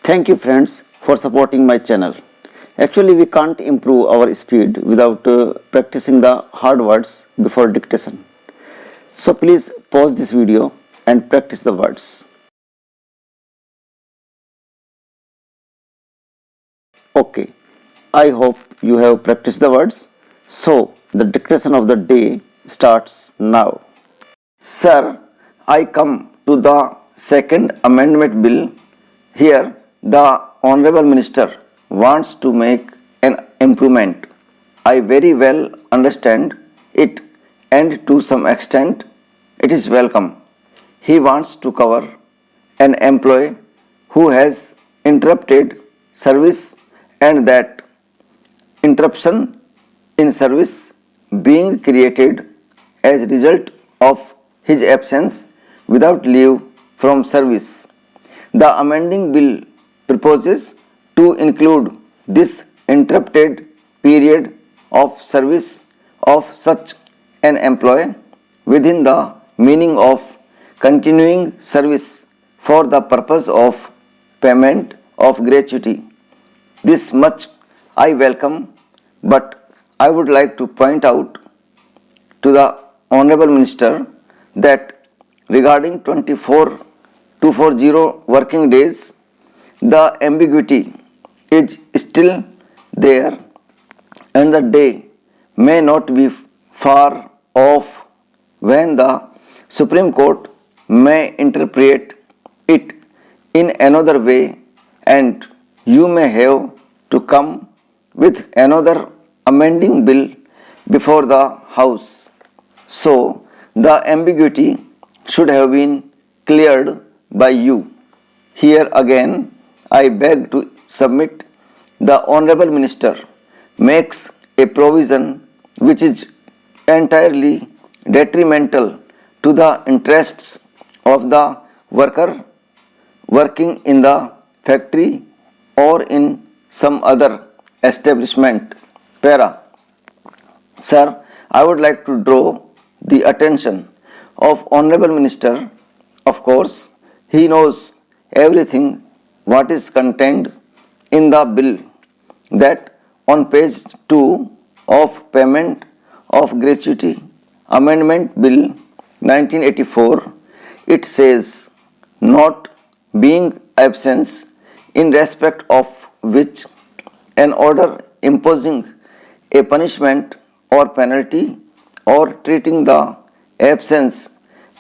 Thank you friends for supporting my channel. Actually, we can't improve our speed without practicing the hard words before dictation. So please pause this video and practice the words. Okay, I hope you have practiced the words. So the dictation of the day starts now. Sir, I come to the second amendment bill. Here, the Honorable Minister wants to make an improvement. I very well understand it, and to some extent it is welcome. He wants to cover an employee who has interrupted service, and that interruption in service being created as a result of his absence without leave from service. The amending bill proposes to include this interrupted period of service of such an employee within the meaning of continuing service for the purpose of payment of gratuity. This much I welcome, but I would like to point out to the Honorable Minister that regarding 24 working days, the ambiguity is still there, and the day may not be far off when the Supreme Court may interpret it in another way, and you may have to come with another amending bill before the House. So the ambiguity should have been cleared by you. Here again, I beg to submit the Honorable Minister makes a provision which is entirely detrimental to the interests of the worker working in the factory or in some other establishment. Para. Sir, I would like to draw the attention of Honorable Minister. Of course, he knows everything what is contained in the bill, that on page 2 of Payment of Gratuity Amendment Bill 1984, it says, not being absence in respect of which an order imposing a punishment or penalty or treating the absence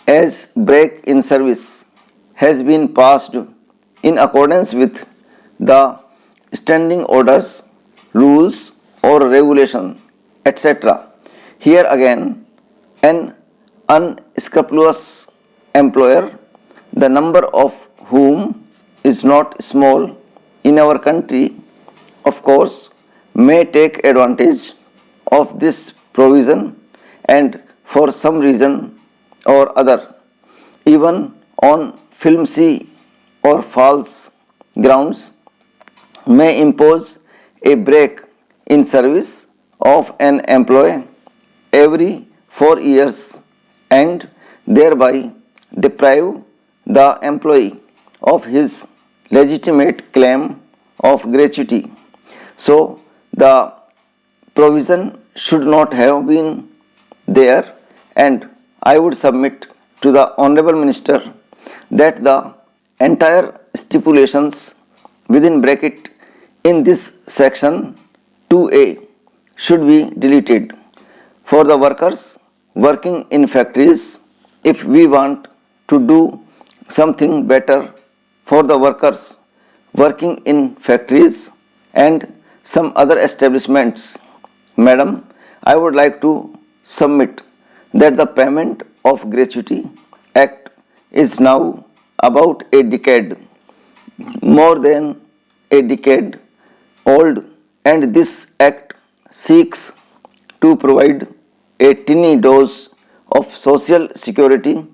as break in service has been passed in accordance with the standing orders, rules or regulation, etc. Here again, an unscrupulous employer, the number of whom is not small in our country, of course, may take advantage of this provision, and for some reason or other, even on flimsy or false grounds, may impose a break in service of an employee every 4 years and thereby deprive the employee of his legitimate claim of gratuity. So the provision should not have been there, and I would submit to the Honorable Minister that the entire stipulations within bracket in this section 2A should be deleted. For the workers working in factories, if we want to do something better for the workers working in factories and some other establishments, Madam, I would like to submit that the Payment of Gratuity Act is now about a decade, more than a decade old, and this act seeks to provide a tiny dose of social security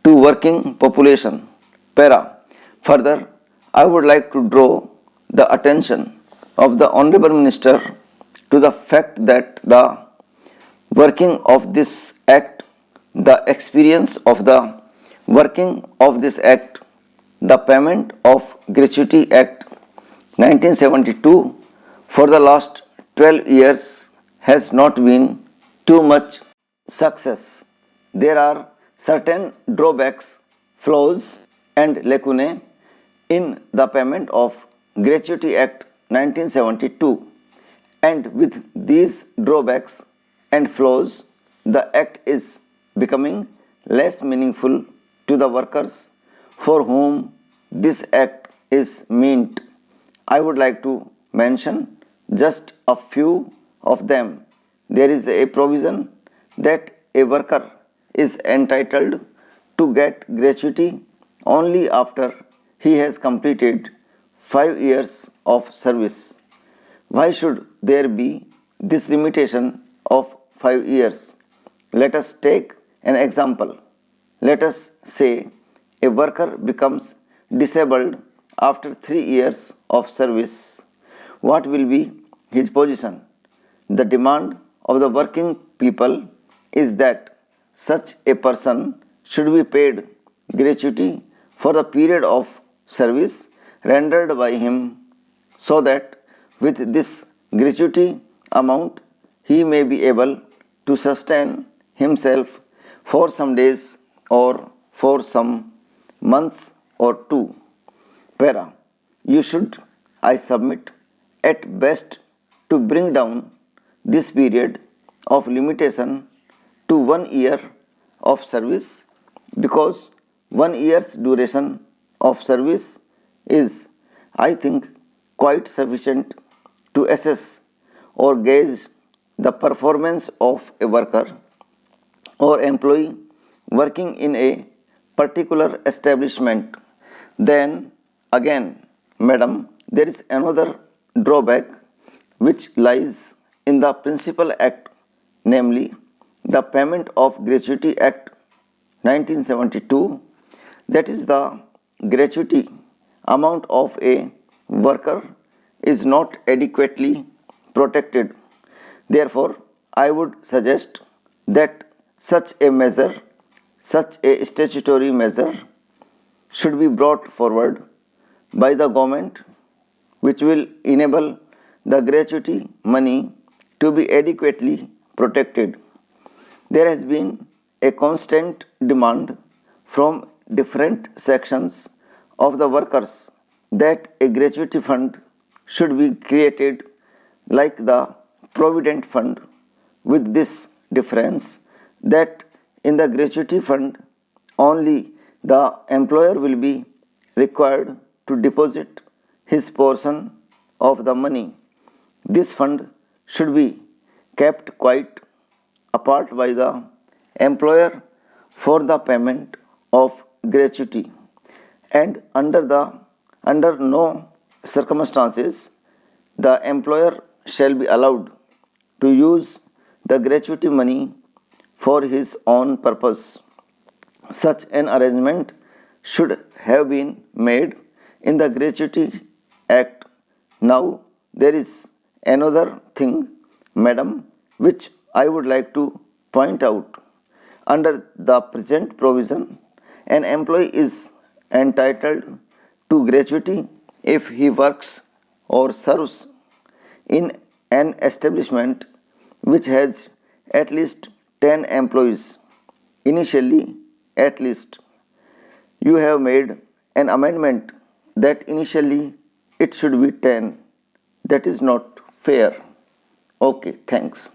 to working population. Para. Further, I would like to draw the attention of the Honorable Minister to the fact that the working of this act, the experience of the working of this act, the Payment of Gratuity Act 1972 for the last 12 years has not been too much success. There are certain drawbacks, flaws, and lacunae in the payment of Gratuity Act 1972, and with these drawbacks and flaws, the Act is becoming less meaningful to the workers for whom this Act is meant. I would like to mention just a few of them. There is a provision that a worker is entitled to get gratuity only after he has completed 5 years of service. Why should there be this limitation of 5 years? Let us take an example. Let us say a worker becomes disabled after 3 years of service. What will be his position? The demand of the working people is that such a person should be paid gratuity for the period of service rendered by him, so that with this gratuity amount he may be able to sustain himself for some days or for some months or two. Para, you should, I submit, at best to bring down this period of limitation to 1 year of service, because 1 year's duration of service is, I think, quite sufficient to assess or gauge the performance of a worker or employee working in a particular establishment. Then again, madam, there is another drawback which lies in the principal act, namely the Payment of Gratuity Act 1972, that is, the gratuity amount of a worker is not adequately protected. Therefore, I would suggest that such a statutory measure should be brought forward by the government, which will enable the gratuity money to be adequately protected. There has been a constant demand from different sections of the workers that a gratuity fund should be created like the Provident Fund, with this difference that in the gratuity fund only the employer will be required to deposit his portion of the money. This fund should be kept quite apart by the employer for the payment of gratuity, and under no circumstances the employer shall be allowed to use the gratuity money for his own purpose. Such an arrangement should have been made in the Gratuity Act. Now, there is another thing, madam, which I would like to point out. Under the present provision, an employee is entitled to gratuity if he works or serves in an establishment which has at least 10 employees. Initially, at least. You have made an amendment that initially it should be 10. That is not fair. Okay, thanks.